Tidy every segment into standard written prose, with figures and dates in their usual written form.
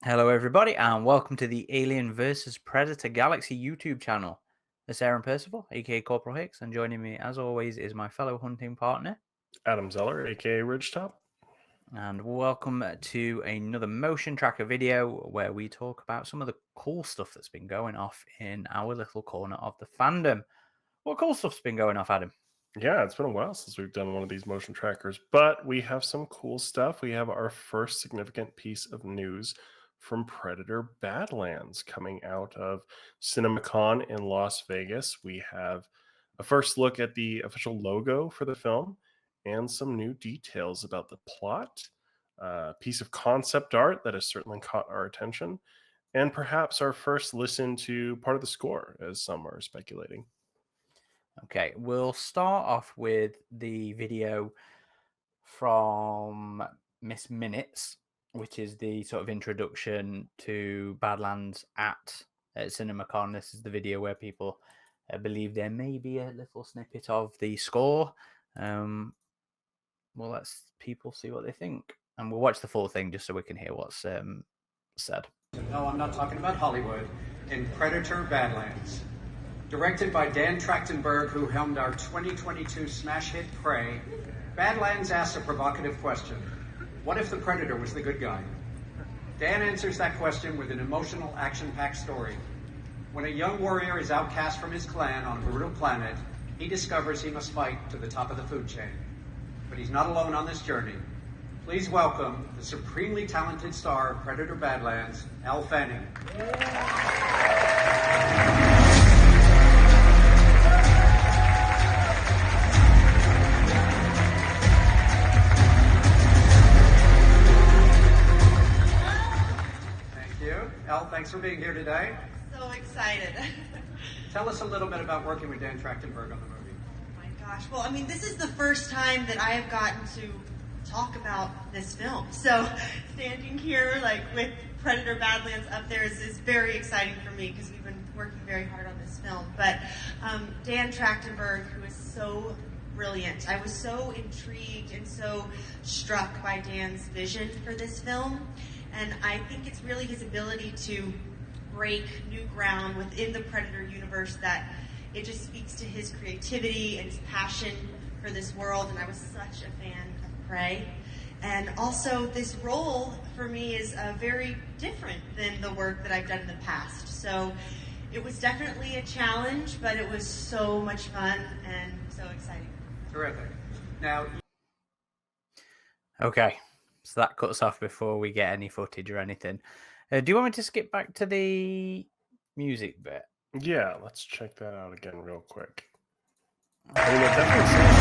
Hello, everybody, and welcome to the Alien vs. Predator Galaxy YouTube channel. It's Aaron Percival, aka Corporal Hicks, and joining me, as always, is my fellow hunting partner. Adam Zeller, aka Ridgetop. And welcome to another motion tracker video where we talk about some of the cool stuff that's been going off in our little corner of the fandom. What cool stuff's been going off, Adam? Yeah, it's been a while since we've done one of these motion trackers, but we have some cool stuff. We have our first significant piece of news from Predator Badlands coming out of CinemaCon in Las Vegas. We have a first look at the official logo for the film and some new details about the plot, a piece of concept art that has certainly caught our attention, and perhaps our first listen to part of the score, as some are speculating. Okay, we'll start off with the video from Miss Minutes, which is the sort of introduction to Badlands at CinemaCon. This is the video where people believe there may be a little snippet of the score. We'll let people see what they think, and we'll watch the full thing just so we can hear what's said. No, I'm not talking about Hollywood. In Predator Badlands. Directed by Dan Trachtenberg, who helmed our 2022 smash hit Prey, Badlands asks a provocative question. What if the Predator was the good guy? Dan answers that question with an emotional, action-packed story. When a young warrior is outcast from his clan on a brutal planet, he discovers he must fight to the top of the food chain. But he's not alone on this journey. Please welcome the supremely talented star of Predator Badlands, Elle Fanning. Thank you. Elle, thanks for being here today. So excited. Tell us a little bit about working with Dan Trachtenberg on the movie. Oh my gosh. Well, I mean, this is the first time that I have gotten to talk about this film. So standing here, like with Predator Badlands up there is very exciting for me because we've been working very hard on this film. But Dan Trachtenberg, who is so brilliant. I was so intrigued and so struck by Dan's vision for this film. And I think it's really his ability to break new ground within the Predator universe that it just speaks to his creativity and his passion for this world. And I was such a fan of Prey. And also this role for me is very different than the work that I've done in the past. So it was definitely a challenge, but it was so much fun and so exciting. Terrific. Now, Okay, so that cuts off before we get any footage or anything. Do you want me to skip back to the music bit? Yeah, let's check that out again real quick. I mean, it definitely sounds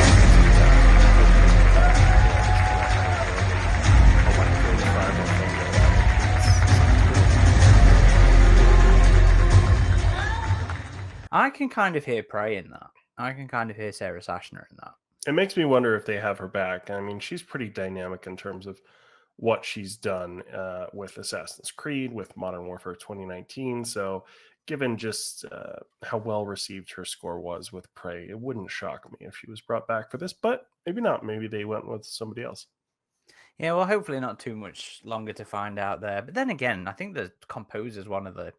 like I can kind of hear Prey in that. I can kind of hear Sarah Sashner in that. it makes me wonder if they have her back. I mean, she's pretty dynamic in terms of what she's done with Assassin's Creed, with Modern Warfare 2019. So, given just how well received her score was with Prey, it wouldn't shock me if she was brought back for this, but maybe not. Maybe they went with somebody else. Yeah, well, hopefully not too much longer to find out there. But then again, I think the composer is one of the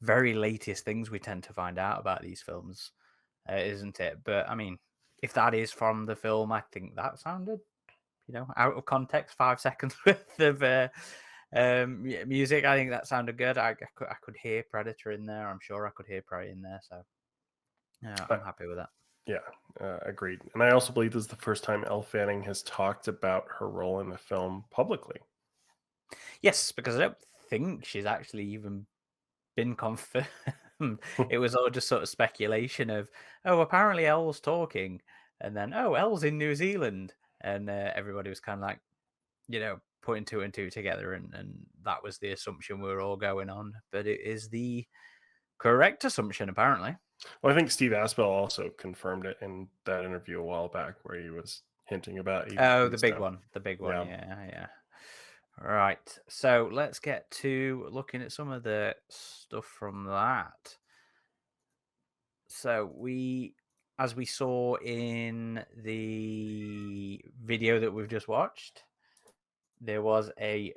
very latest things we tend to find out about these films, isn't it? But I mean, if that is from the film, I think that sounded, out of context, 5 seconds worth of music. I think that sounded good. I could hear Predator in there. I'm sure I could hear Prey in there. So yeah, I'm happy with that. Yeah, agreed. And I also believe this is the first time Elle Fanning has talked about her role in the film publicly. Yes, because I don't think she's actually even been confirmed. It was all just sort of speculation of, oh, apparently Elle's talking, and then, oh, Elle's in New Zealand, and everybody was kind of like, putting two and two together, and that was the assumption we were all going on. But it is the correct assumption, apparently. Well, I think Steve Aspel also confirmed it in that interview a while back where he was hinting about Oh, EVP the big stuff. one. The big one. Yeah. Yeah. Right. So let's get to looking at some of the stuff from that. So as we saw in the video that we've just watched, there was a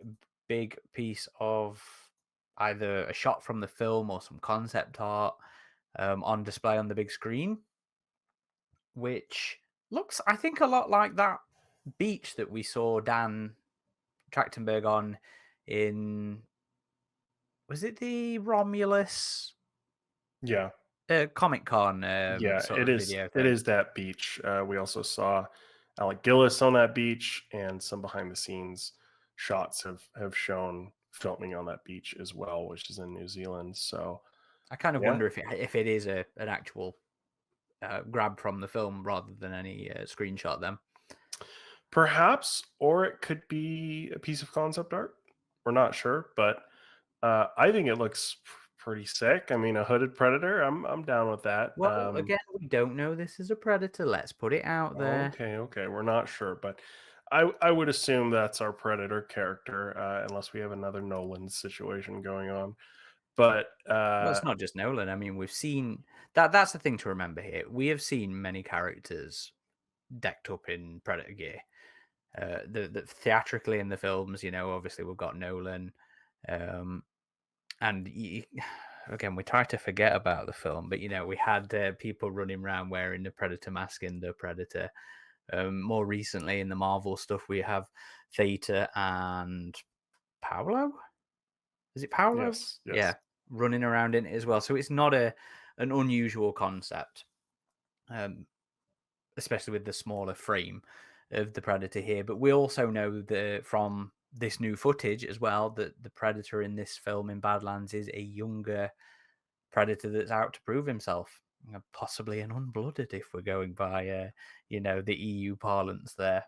big piece of either a shot from the film or some concept art on display on the big screen, which looks, I think, a lot like that beach that we saw Dan Trachtenberg on in, was it the Romulus Yeah. Comic Con Yeah, sort it of is. video It thing? is that beach. We also saw Alec Gillis on that beach, and some behind the scenes shots have shown filming on that beach as well, which is in New Zealand. So I kind of yeah, wonder if it is an actual grab from the film rather than any screenshot. Then perhaps, or it could be a piece of concept art. We're not sure, but I think it looks pretty sick. I mean, a hooded predator. I'm down with that. well, again, we don't know this is a predator. Let's put it out there. Okay, we're not sure, but I would assume that's our predator character, unless we have another Nolan situation going on. But Well, it's not just Nolan. I mean, we've seen that. That's the thing to remember here. We have seen many characters decked up in predator gear. The theatrically in the films, obviously we've got Nolan, and again, we try to forget about the film, but we had people running around wearing the Predator mask in the Predator. More recently, in the Marvel stuff, we have Theta and Paolo. Is it Paolo? yes, Yeah, running around in it as well. So it's not an unusual concept, especially with the smaller frame of the Predator here. But we also know that from this new footage as well that the Predator in this film in Badlands is a younger Predator that's out to prove himself, possibly an unblooded if we're going by the EU parlance there.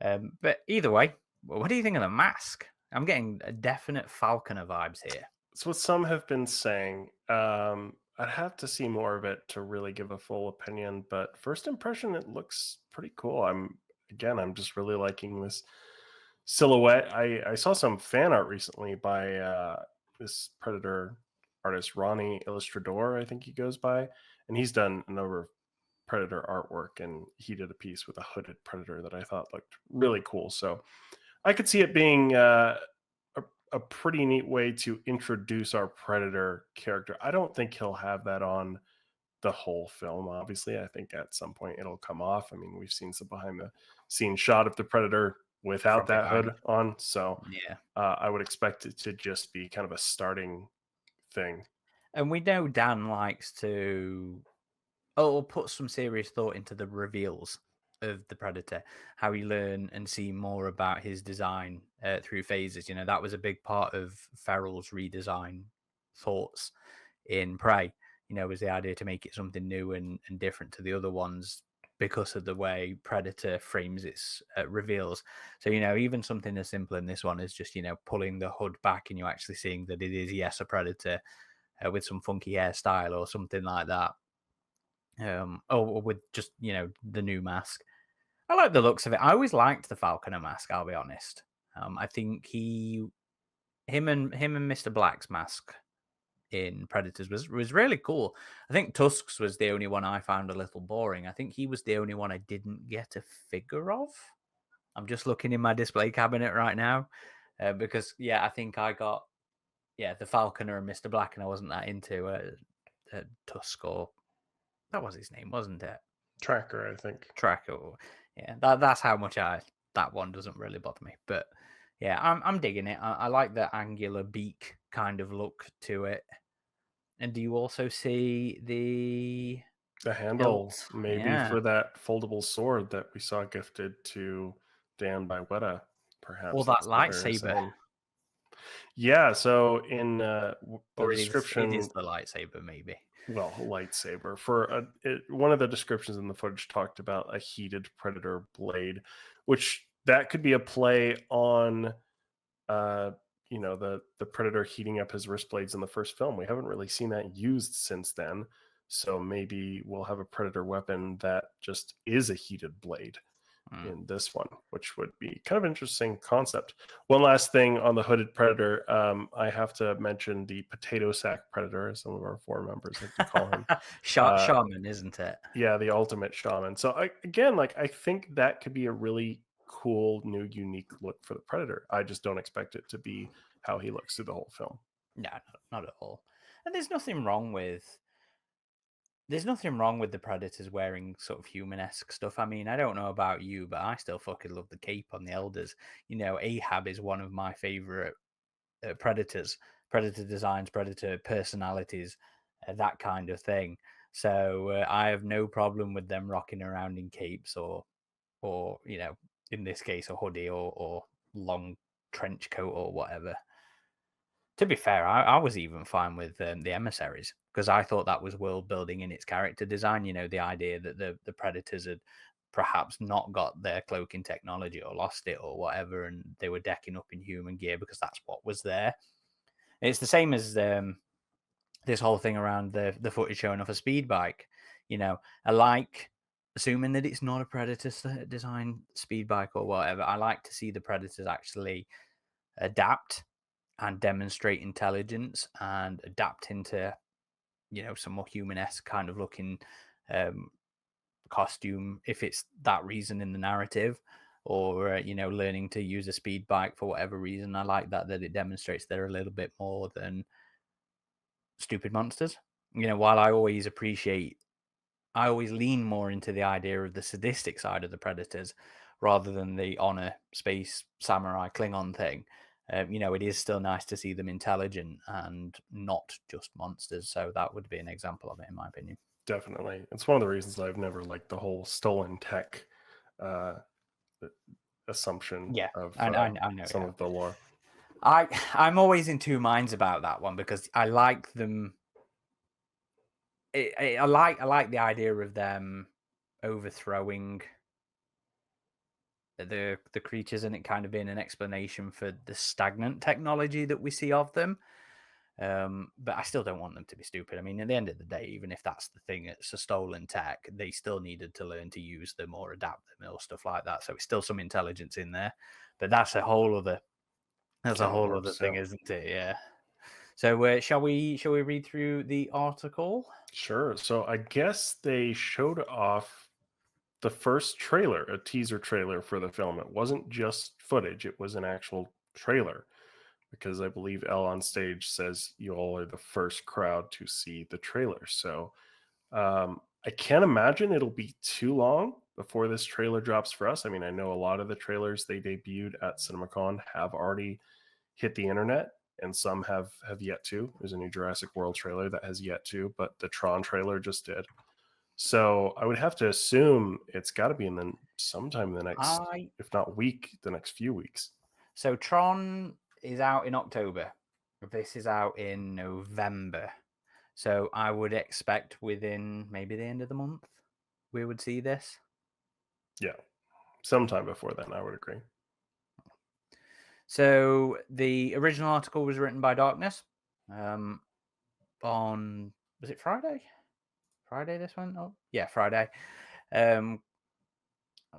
But either way, what do you think of the mask? I'm getting a definite Falconer vibes here. It's what some have been saying. I'd have to see more of it to really give a full opinion, but first impression, it looks pretty cool. I'm just really liking this silhouette. I saw some fan art recently by this Predator artist, Ronnie Illustrador, I think he goes by, and he's done a number of Predator artwork, and he did a piece with a hooded Predator that I thought looked really cool. So I could see it being a pretty neat way to introduce our Predator character. I don't think he'll have that on the whole film. Obviously, I think at some point it'll come off. I mean, we've seen some behind the scenes shot of the Predator without From that behind. hood on, so Yeah. I would expect it to just be kind of a starting thing. And we know Dan likes to put some serious thought into the reveals of the Predator, how you learn and see more about his design through phases. That was a big part of Ferrell's redesign thoughts in Prey. Was the idea to make it something new and different to the other ones because of the way Predator frames its reveals. So, even something as simple in this one is just, pulling the hood back and you actually seeing that it is, yes, a Predator with some funky hairstyle or something like that. Or with just, the new mask. I like the looks of it. I always liked the Falconer mask, I'll be honest. I think him and Mr. Black's mask in Predators was really cool. I think Tusk's was the only one I found a little boring. I think he was the only one I didn't get a figure of. I'm just looking in my display cabinet right now because I think I got the Falconer and Mr. Black, and I wasn't that into Tusk, or that was his name, wasn't it? Tracker, I think. Tracker. Yeah, that's how much that one doesn't really bother me. But yeah, I'm digging it. I like the angular beak kind of look to it. And do you also see the handle, hills? maybe for that foldable sword that we saw gifted to Dan by Weta, perhaps. Or that lightsaber. Yeah, so in the description, it is the lightsaber, maybe. Well, lightsaber. For one of the descriptions in the footage talked about a heated Predator blade, which that could be a play on the Predator heating up his wrist blades in the first film. We haven't really seen that used since then, so maybe we'll have a Predator weapon that just is a heated blade in this one, which would be kind of interesting concept. One last thing on the hooded Predator, I have to mention the potato sack Predator, as some of our four members like to call him. Shaman, isn't it? Yeah, the ultimate shaman. So I think that could be a really cool, new, unique look for the Predator. I just don't expect it to be how he looks through the whole film. No, not at all. And there's nothing wrong with the Predators wearing sort of human-esque stuff. I mean, I don't know about you, but I still fucking love the cape on the Elders. You know, Ahab is one of my favorite Predators, Predator designs, Predator personalities, that kind of thing. So I have no problem with them rocking around in capes or you know, in this case, a hoodie or long trench coat or whatever. To be fair, I was even fine with the emissaries because I thought that was world building in its character design. You know, the idea that the Predators had perhaps not got their cloaking technology or lost it or whatever, and they were decking up in human gear because that's what was there. It's the same as this whole thing around the footage showing off a speed bike. You know, I like, assuming that it's not a Predator design speed bike or whatever, I like to see the Predators actually adapt and demonstrate intelligence and adapt into, you know, some more human-esque kind of looking costume if it's that reason in the narrative, or you know, learning to use a speed bike for whatever reason. I like that it demonstrates they're a little bit more than stupid monsters. You know, while I always lean more into the idea of the sadistic side of the Predators rather than the honor space samurai Klingon thing. You know, it is still nice to see them intelligent and not just monsters. So that would be an example of it, in my opinion. Definitely. It's one of the reasons I've never liked the whole stolen tech assumption of I know, some of the lore. I'm always in two minds about that one because I like them. I like the idea of them overthrowing the creatures and it kind of being an explanation for the stagnant technology that we see of them. But I still don't want them to be stupid. I mean, at the end of the day, even if that's the thing, it's a stolen tech, they still needed to learn to use them or adapt them or stuff like that. So it's still some intelligence in there. But that's a whole other thing, isn't it? Yeah. So shall we read through the article? Sure. So I guess they showed off the first trailer, a teaser trailer for the film. It wasn't just footage, it was an actual trailer. Because I believe Elle on stage says you all are the first crowd to see the trailer. So I can't imagine it'll be too long before this trailer drops for us. I mean, I know a lot of the trailers they debuted at CinemaCon have already hit the internet, and some have yet to. There's a new Jurassic World trailer that has yet to, but the Tron trailer just did. So I would have to assume it's got to be sometime in the next, if not week, the next few weeks. So Tron is out in October. This is out in November. So I would expect within maybe the end of the month we would see this. Yeah, sometime before then, I would agree. So the original article was written by Darkness on, was it Friday? Friday this one? Oh, yeah, Friday.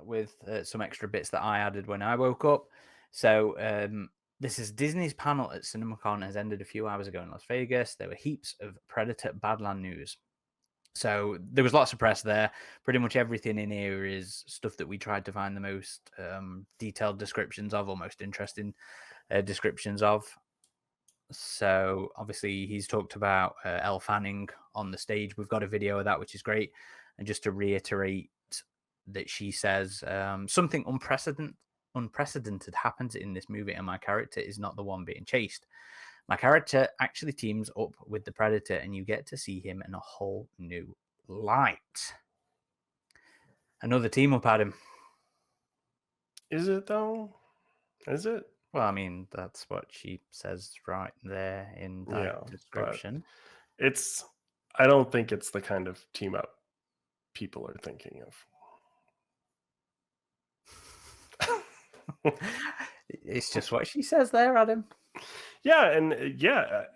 With some extra bits that I added when I woke up. So this is Disney's panel at CinemaCon has ended a few hours ago in Las Vegas. There were heaps of Predator Badland news. So there was lots of press there. Pretty much everything in here is stuff that we tried to find the most detailed descriptions of, or most interesting descriptions of. So obviously he's talked about Elle Fanning on the stage. We've got a video of that, which is great. And just to reiterate that she says something unprecedented happens in this movie, and my character is not the one being chased. My character actually teams up with the Predator, and you get to see him in a whole new light. Another team up, Adam. Is it though? Is it? Well, I mean, that's what she says right there in that description. I don't think it's the kind of team up people are thinking of. It's just what she says there, Adam. Yeah, and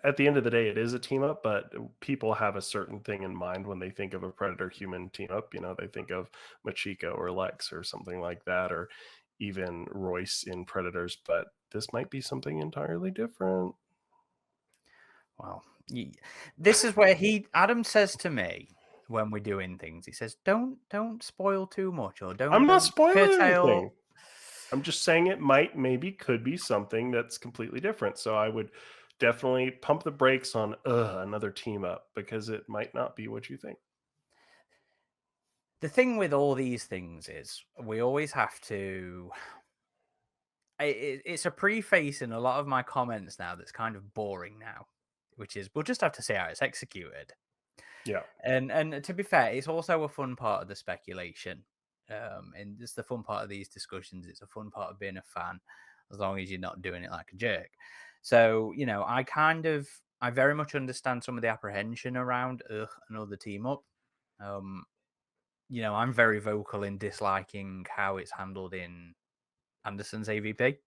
at the end of the day, it is a team up, but people have a certain thing in mind when they think of a Predator-human team up. You know, they think of Machiko or Lex or something like that, or even Royce in Predators, but this might be something entirely different. Well, this is where Adam says to me when we're doing things, he says, don't spoil too much, or don't. I'm not spoiling anything. I'm just saying it could be something that's completely different. So I would definitely pump the brakes on another team up because it might not be what you think. The thing with all these things is we always have to. It's a preface in a lot of my comments now that's kind of boring now, which is we'll just have to see how it's executed. Yeah. And to be fair, it's also a fun part of the speculation. And it's the fun part of these discussions. It's a fun part of being a fan, as long as you're not doing it like a jerk. So, I very much understand some of the apprehension around another team up. Um, I'm very vocal in disliking how it's handled in Anderson's AVP.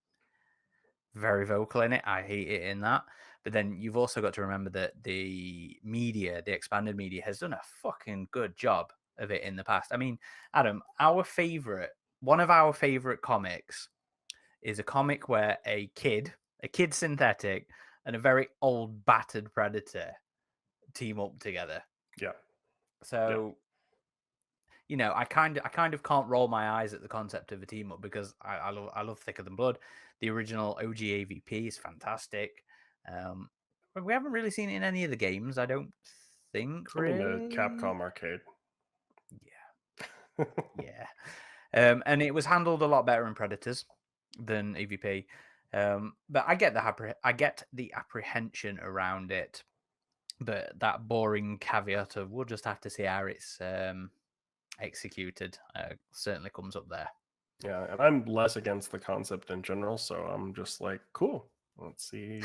Very vocal in it. I hate it in that. But then you've also got to remember that the media, the expanded media, has done a fucking good job of it in the past. I mean, Adam, one of our favorite comics is a comic where a kid synthetic, and a very old battered predator team up together. Yeah. Yeah. So, I kind of can't roll my eyes at the concept of a team up because I love Thicker Than Blood. The original OG AVP is fantastic. But we haven't really seen it in any of the games. I don't think I mean, the really. Capcom arcade. Yeah, yeah. And it was handled a lot better in Predators than AVP. But I get the apprehension around it. But that boring caveat of we'll just have to see how it's executed certainly comes up there. Yeah, and I'm less against the concept in general, so I'm just like, cool. Let's see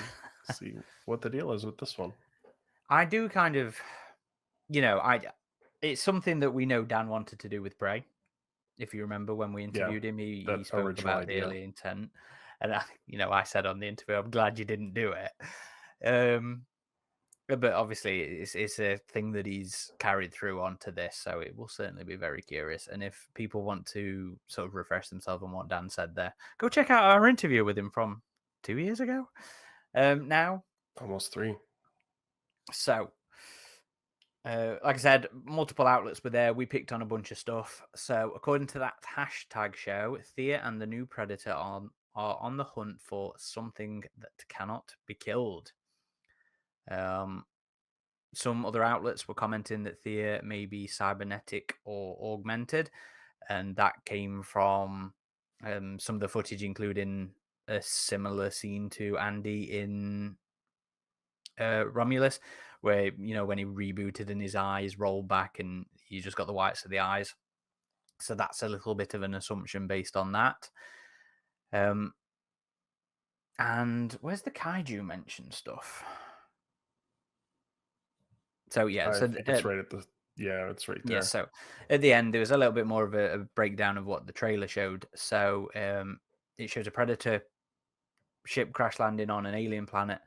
what the deal is with this one. I do kind of, I it's something that we know Dan wanted to do with Bray. If you remember when we interviewed him, he that spoke original about the idea. early intent, and I said on the interview, I'm glad you didn't do it. But obviously, it's a thing that he's carried through onto this, so it will certainly be very curious. And if people want to sort of refresh themselves on what Dan said there, go check out our interview with him from 2 years ago. Now, Almost 3. so like I said, multiple outlets were there. We picked on a bunch of stuff. So according to that hashtag show, Thea and the new Predator are on the hunt for something that cannot be killed. Some other outlets were commenting that Thea may be cybernetic or augmented, and that came from some of the footage, including a similar scene to Andy in Romulus, where when he rebooted and his eyes rolled back and you just got the whites of the eyes. So that's a little bit of an assumption based on that. And where's the Kaiju mention stuff? So yeah, I think it's right at the it's right there. Yeah, so at the end there was a little bit more of a breakdown of what the trailer showed. So it shows a predator ship crash landing on an alien planet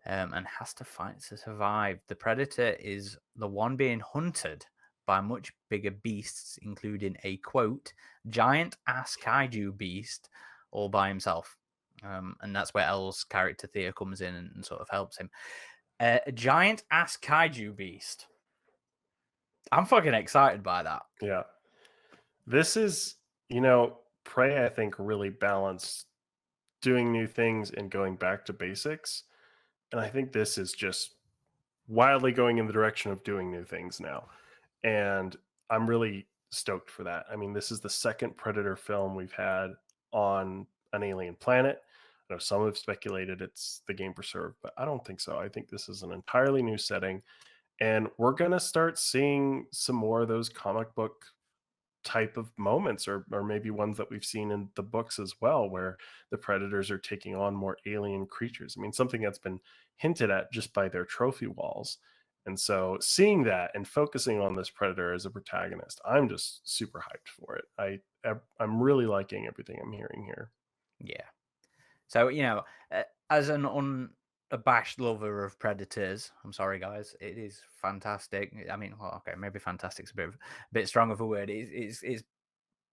and has to fight to survive. The predator is the one being hunted by much bigger beasts, including a quote giant ass kaiju beast all by himself. And that's where Elle's character Thea comes in and sort of helps him. A giant ass kaiju beast. I'm fucking excited by that. Yeah. This is, Prey, I think, really balanced doing new things and going back to basics. And I think this is just wildly going in the direction of doing new things now. And I'm really stoked for that. I mean, this is the second Predator film we've had on an alien planet. I know some have speculated it's the game preserved, but I don't think so. I think this is an entirely new setting. And we're going to start seeing some more of those comic book type of moments, or maybe ones that we've seen in the books as well, where the predators are taking on more alien creatures. I mean, something that's been hinted at just by their trophy walls. And so seeing that and focusing on this predator as a protagonist, I'm just super hyped for it. I'm really liking everything I'm hearing here. Yeah. So, as an unabashed lover of Predators, I'm sorry, guys, it is fantastic. I mean, well, okay, maybe fantastic's a bit strong of a word. It's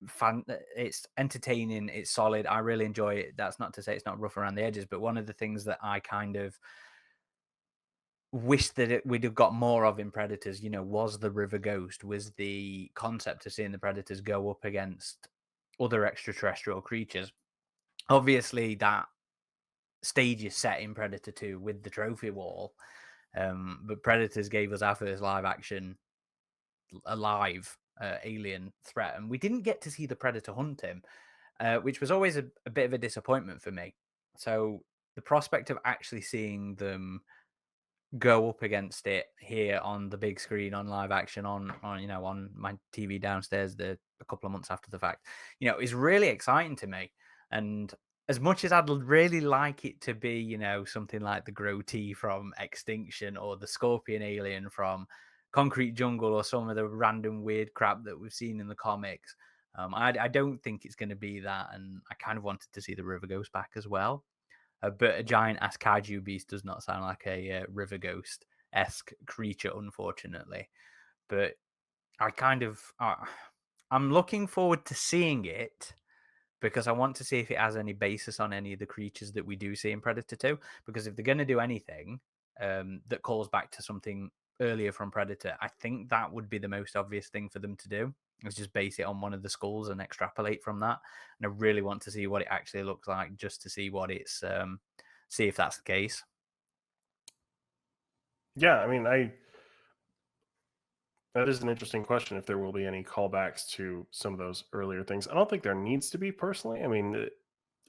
fun. It's entertaining. It's solid. I really enjoy it. That's not to say it's not rough around the edges, but one of the things that I kind of wish that we'd have got more of in Predators, was the River Ghost, was the concept of seeing the Predators go up against other extraterrestrial creatures. Obviously, that stage is set in Predator 2 with the trophy wall, but Predators gave us our first live action alive alien threat, and we didn't get to see the Predator hunt him, which was always a bit of a disappointment for me. So the prospect of actually seeing them go up against it here on the big screen on live action on my TV downstairs a couple of months after the fact, is really exciting to me. And as much as I'd really like it to be, something like the Grotee from Extinction or the Scorpion alien from Concrete Jungle or some of the random weird crap that we've seen in the comics, I don't think it's going to be that. And I kind of wanted to see the River Ghost back as well. But a giant ass kaiju beast does not sound like a river ghost esque creature, unfortunately. But I'm looking forward to seeing it because I want to see if it has any basis on any of the creatures that we do see in Predator 2. Because if they're going to do anything that calls back to something earlier from Predator, I think that would be the most obvious thing for them to do. Is just base it on one of the skulls and extrapolate from that. And I really want to see what it actually looks like, just to see what it's see if that's the case. Yeah, I mean, that is an interesting question. If there will be any callbacks to some of those earlier things, I don't think there needs to be personally. I mean,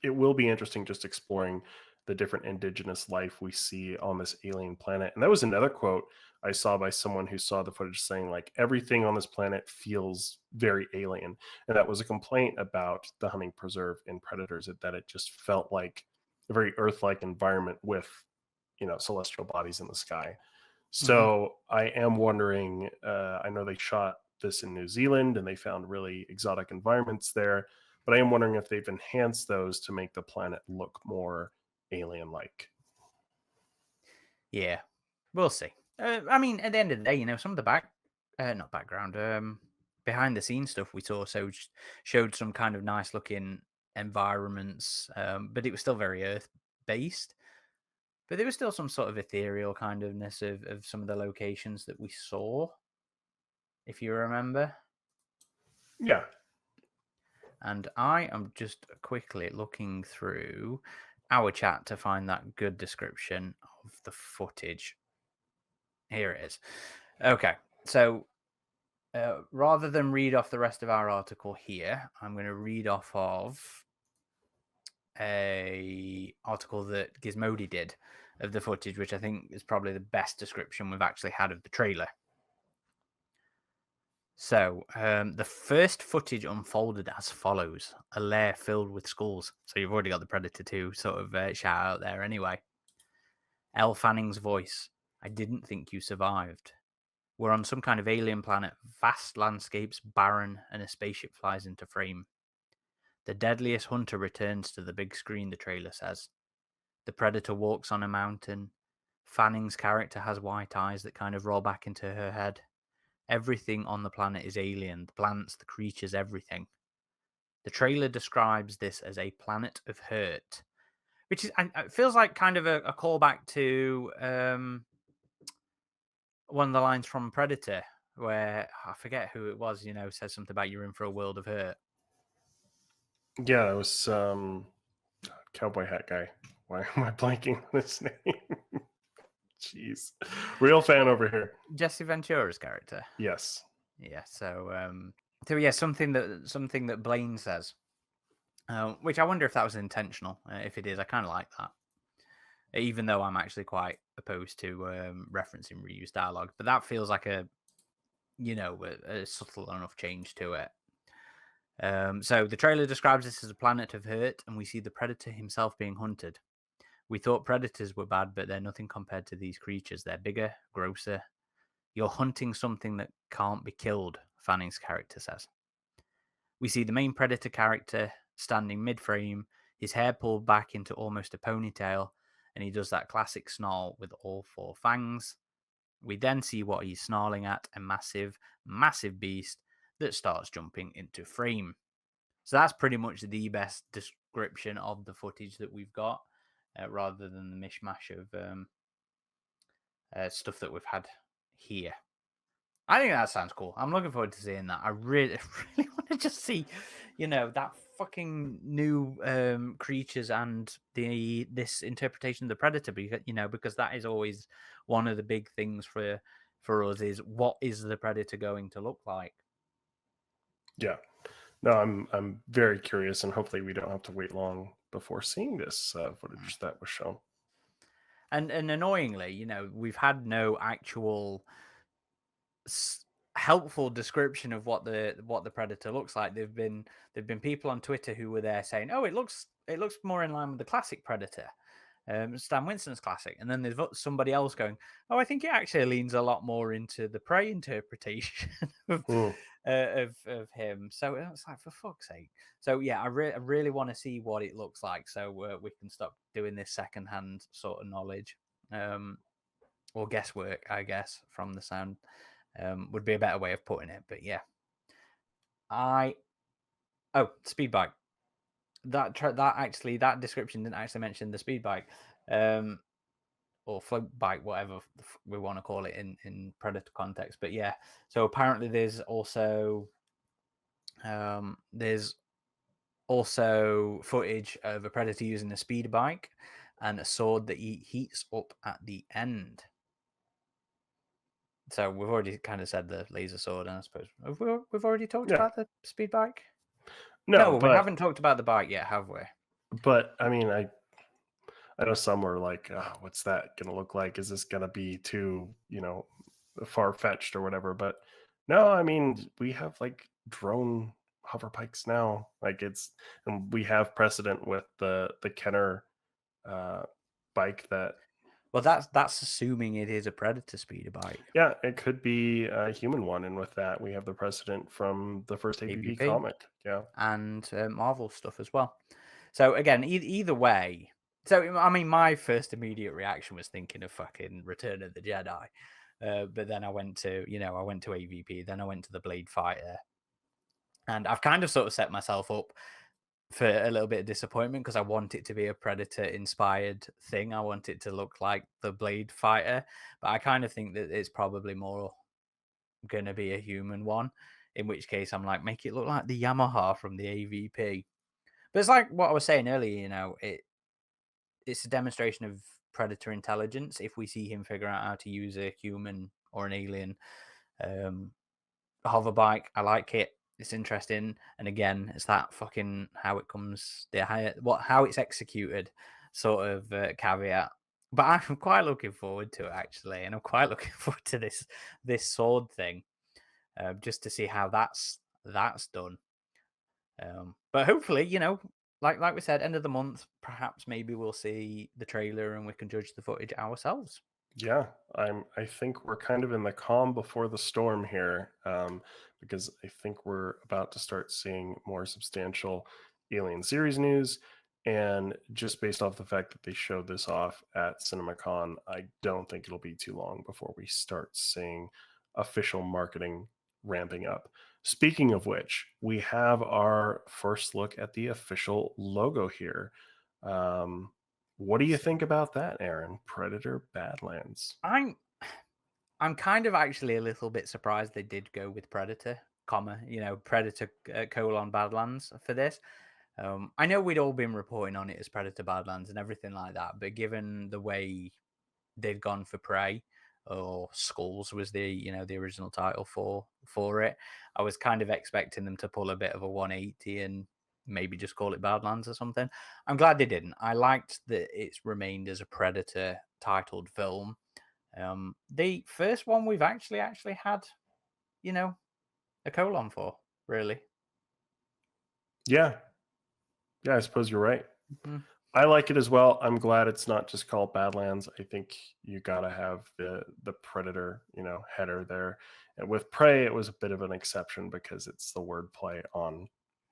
it will be interesting just exploring the different indigenous life we see on this alien planet. And that was another quote I saw by someone who saw the footage saying, like, everything on this planet feels very alien. And that was a complaint about the hunting preserve in Predators, that it just felt like a very Earth-like environment with, celestial bodies in the sky. So I am wondering, I know they shot this in New Zealand and they found really exotic environments there, but I am wondering if they've enhanced those to make the planet look more alien-like. Yeah, we'll see. I mean, at the end of the day, some of the not background, behind the scenes stuff we saw showed some kind of nice looking environments, but it was still very Earth based. But there was still some sort of ethereal kind ofness of some of the locations that we saw, if you remember. Yeah. And I am just quickly looking through our chat to find that good description of the footage. Here it is. Okay, so rather than read off the rest of our article here, I'm going to read off of a article that Gizmodi did of the footage, which I think is probably the best description we've actually had of the trailer. So the first footage unfolded as follows: a lair filled with skulls. So you've already got the Predator 2 sort of shout out there anyway. Elle Fanning's voice: I didn't think you survived. We're on some kind of alien planet, vast landscapes, barren, and a spaceship flies into frame. The deadliest hunter returns to the big screen, the trailer says. The Predator walks on a mountain. Fanning's character has white eyes that kind of roll back into her head. Everything on the planet is alien. The plants, the creatures, everything. The trailer describes this as a planet of hurt, which is, it feels like kind of a callback to one of the lines from Predator, where I forget who it was, says something about you're in for a world of hurt. Yeah, it was cowboy hat guy. Why am I blanking on his name? Jeez. Real fan over here. Jesse Ventura's character. Yes. Yeah, so yeah, something that Blaine says, which I wonder if that was intentional. If it is, I kind of like that, even though I'm actually quite opposed to referencing reused dialogue. But that feels like a subtle enough change to it. So the trailer describes this as a planet of hurt, and we see the Predator himself being hunted. We thought predators were bad, but they're nothing compared to these creatures. They're bigger, grosser. You're hunting something that can't be killed, Fanning's character says. We see the main Predator character standing mid-frame, his hair pulled back into almost a ponytail, and he does that classic snarl with all four fangs. We then see what he's snarling at, a massive, massive beast that starts jumping into frame. So that's pretty much the best description of the footage that we've got, rather than the mishmash of stuff that we've had here. I think that sounds cool. I'm looking forward to seeing that. I really, really want to just see, that fucking new creatures and this interpretation of the predator, because that is always one of the big things for us is what is the predator going to look like. Yeah. No, I'm very curious, and hopefully we don't have to wait long before seeing this footage that was shown. And annoyingly, we've had no actual helpful description of what the predator looks like. There've been people on Twitter who were there saying, "Oh, it looks more in line with the classic Predator, Stan Winston's classic." And then there's somebody else going, "Oh, I think it actually leans a lot more into the Prey interpretation of, of him." So it's like, for fuck's sake. So yeah, I really want to see what it looks like, so we can stop doing this secondhand sort of knowledge, or guesswork, I guess, from the sound. Would be a better way of putting it, but yeah. Speed bike. That description didn't actually mention the speed bike, or float bike, whatever we want to call it in Predator context. But yeah, so apparently there's also footage of a Predator using a speed bike and a sword that heats up at the end. So we've already kind of said the laser sword, and I suppose we've already talked about the speed bike. No, we haven't talked about the bike yet, have we? But I mean, I know some were like, oh, "What's that going to look like? Is this going to be too, far fetched or whatever?" But no, I mean, we have like drone hover bikes now. Like and we have precedent with the Kenner bike that. Well, that's assuming it is a Predator speeder bike. Yeah, it could be a human one, and with that, we have the precedent from the first AVP comic. Yeah, and Marvel stuff as well. So again, either way. So I mean, my first immediate reaction was thinking of fucking Return of the Jedi, but then I went to AVP, then I went to the Blade Fighter, and I've kind of sort of set myself up for a little bit of disappointment because I want it to be a Predator inspired thing. I want it to look like the Blade Fighter, but I kind of think that it's probably more going to be a human one, in which case I'm like, make it look like the Yamaha from the AVP. But it's like what I was saying earlier, it's a demonstration of Predator intelligence if we see him figure out how to use a human or an alien hover bike. I like it. It's interesting, and again, it's that fucking how it comes, how it's executed, sort of caveat. But I'm quite looking forward to it actually, and I'm quite looking forward to this sword thing, just to see how that's done. But hopefully, like we said, end of the month, perhaps maybe we'll see the trailer and we can judge the footage ourselves. Yeah, I think we're kind of in the calm before the storm here, because I think we're about to start seeing more substantial Alien series news. And just based off the fact that they showed this off at CinemaCon, I don't think it'll be too long before we start seeing official marketing ramping up. Speaking of which, we have our first look at the official logo here. What do you think about that, Aaron? Predator Badlands. I'm kind of actually a little bit surprised they did go with Predator, Predator Badlands for this. I know we'd all been reporting on it as Predator Badlands and everything like that, but given the way they'd gone for Prey, or Skulls was the original title for it, I was kind of expecting them to pull a bit of a 180 and maybe just call it Badlands or something. I'm glad they didn't. I liked that it's remained as a Predator titled film. The first one we've actually had, a colon for, really. Yeah, I suppose you're right. Mm-hmm. I like it as well. I'm glad it's not just called Badlands. I think you gotta have the Predator, header there. And with Prey, it was a bit of an exception because it's the wordplay on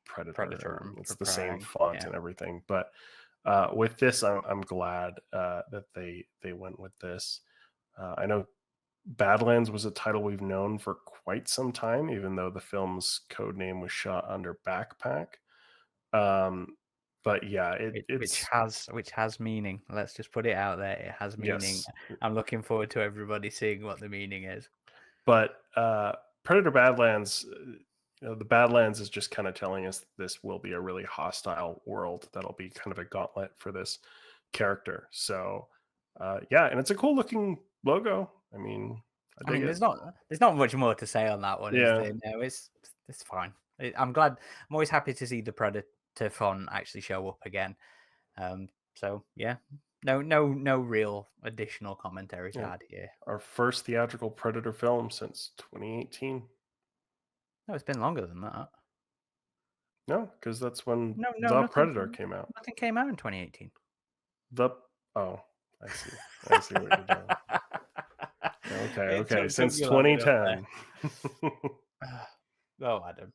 Predator. It's the same font and everything. But with this, I'm glad that they went with this. I know Badlands was a title we've known for quite some time, even though the film's code name was shot under Backpack. But yeah, it's which has meaning. Let's just put it out there. It has meaning. Yes. I'm looking forward to everybody seeing what the meaning is. But Predator Badlands, the Badlands is just kind of telling us this will be a really hostile world that'll be kind of a gauntlet for this character. So yeah, and it's a cool looking logo. I mean, I I dig mean, it. there's not much more to say on that one, is Yeah, there? No, it's fine. I'm glad. I'm always happy to see the Predator font actually show up again. So yeah, no real additional commentary to yeah. add here. Our first theatrical Predator film since 2018. No, it's been longer than that. No, because that's when No, The nothing. Predator came out. Nothing came out in 2018. The Oh, I see. I see what you're doing. Okay, It okay. took Since you long enough there. 2010. Oh, Adam.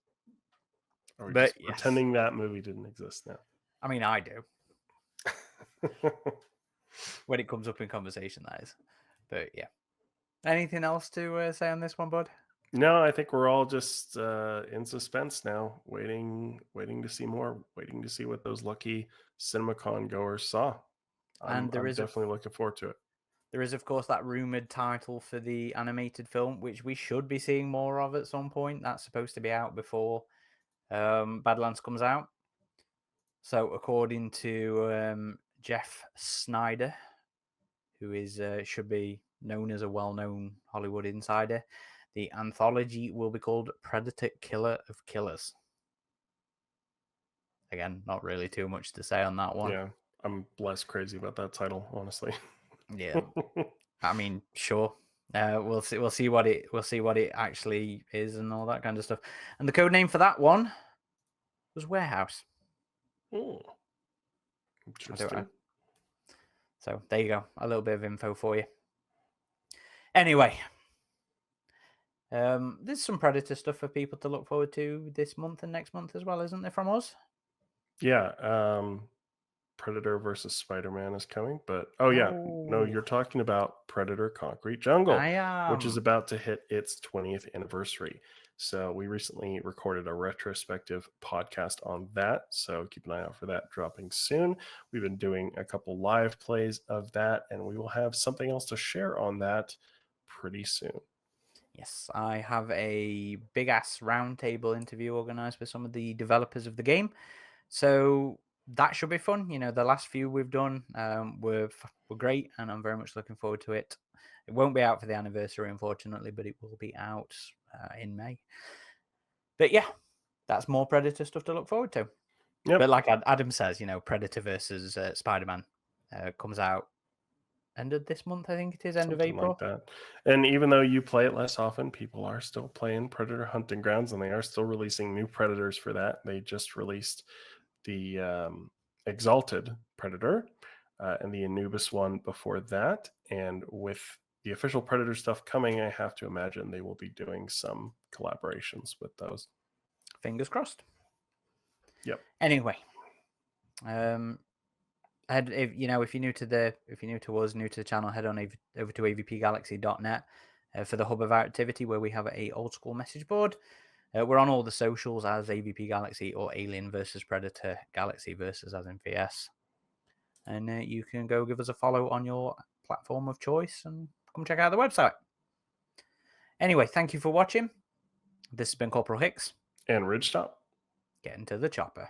Are we But just yes, pretending that movie didn't exist now? I mean, I do when it comes up in conversation, that is. But yeah, anything else to say on this one, bud? No, I think we're all just in suspense now, waiting to see more, waiting to see what those lucky CinemaCon goers saw. I'm And there is definitely looking forward to it. There is, of course, that rumored title for the animated film, which we should be seeing more of at some point. That's supposed to be out before Badlands comes out. So, according to Jeff Snyder, who is should be known as a well-known Hollywood insider, the anthology will be called Predator Killer of Killers. Again, not really too much to say on that one. Yeah, I'm less crazy about that title, honestly. Yeah. I mean, sure. We'll see. We'll see what it actually is and all that kind of stuff. And the code name for that one was Warehouse. Oh, interesting. So there you go. A little bit of info for you. Anyway, there's some Predator stuff for people to look forward to this month and next month as well, isn't there, from us? Yeah, Predator versus Spider-Man is coming, but no, you're talking about Predator Concrete Jungle, I which is about to hit its 20th anniversary. So we recently recorded a retrospective podcast on that, so keep an eye out for that dropping soon. We've been doing a couple live plays of that, and we will have something else to share on that pretty soon. Yes, I have a big ass roundtable interview organized with some of the developers of the game. So that should be fun. You know, the last few we've done were great, and I'm very much looking forward to it. It won't be out for the anniversary, unfortunately, but it will be out in May. But yeah, that's more Predator stuff to look forward to. Yep. But like Adam says, you know, Predator versus Spider-Man comes out end of this month, I think it is, end of April. Like that. And even though you play it less often, people are still playing Predator Hunting Grounds, and they are still releasing new Predators for that. They just released the Exalted Predator and the Anubis one before that. And with the official Predator stuff coming, I have to imagine they will be doing some collaborations with those. Fingers crossed. Yep. Anyway, if you're new to us, new to the channel, head on over to avpgalaxy.net for the hub of our activity, where we have a old school message board. We're on all the socials as AVP Galaxy or Alien versus Predator, Galaxy versus as in VS. And you can go give us a follow on your platform of choice and come check out the website. Anyway, thank you for watching. This has been Corporal Hicks. And Ridgetop. Get into the chopper.